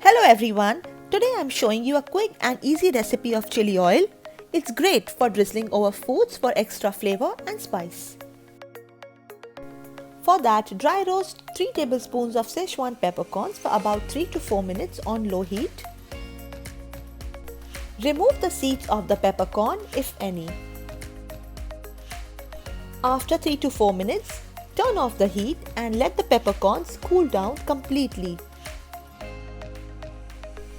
Hello everyone, today I'm showing you a quick and easy recipe of chili oil. It's great for drizzling over foods for extra flavor and spice. For that, dry roast 3 tablespoons of Sichuan peppercorns for about 3 to 4 minutes on low heat. Remove the seeds of the peppercorn if any. After 3 to 4 minutes, turn off the heat and let the peppercorns cool down completely.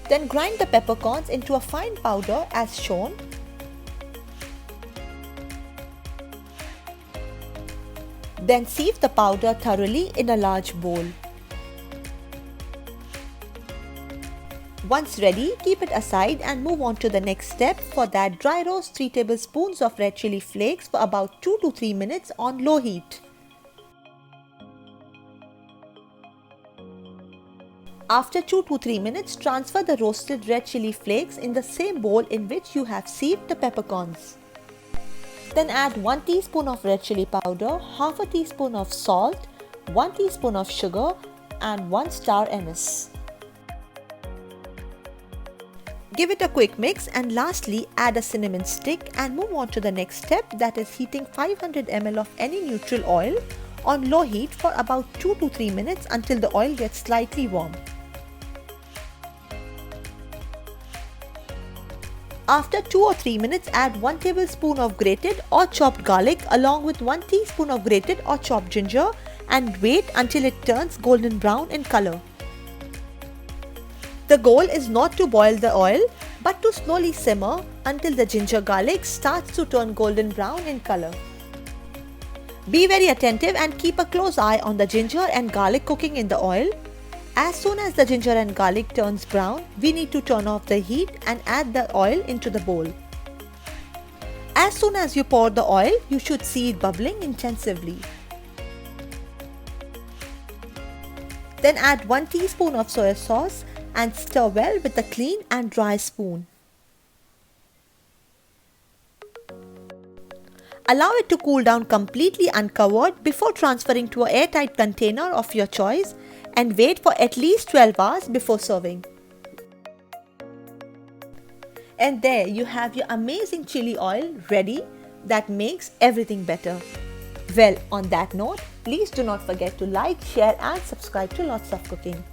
Then grind the peppercorns into a fine powder as shown. Then sieve the powder thoroughly in a large bowl. Once ready, keep it aside and move on to the next step. For that, dry roast 3 tablespoons of red chili flakes for about 2 to 3 minutes on low heat. After 2 to 3 minutes, transfer the roasted red chili flakes in the same bowl in which you have sieved the peppercorns. Then add 1 teaspoon of red chili powder, half a teaspoon of salt, 1 teaspoon of sugar and 1 star anise. Give it a quick mix and lastly add a cinnamon stick and move on to the next step, that is heating 500 ml of any neutral oil on low heat for about 2 to 3 minutes until the oil gets slightly warm. After 2 or 3 minutes, add 1 tablespoon of grated or chopped garlic along with 1 teaspoon of grated or chopped ginger and wait until it turns golden brown in color. The goal is not to boil the oil but to slowly simmer until the ginger garlic starts to turn golden brown in color. Be very attentive and keep a close eye on the ginger and garlic cooking in the oil. As soon as the ginger and garlic turns brown, we need to turn off the heat and add the oil into the bowl. As soon as you pour the oil, you should see it bubbling intensively. Then add 1 teaspoon of soy sauce and stir well with a clean and dry spoon. Allow it to cool down completely uncovered before transferring to an airtight container of your choice and wait for at least 12 hours before serving. And there you have your amazing chili oil ready that makes everything better. Well, on that note, please do not forget to like, share and subscribe to Lots of Cooking.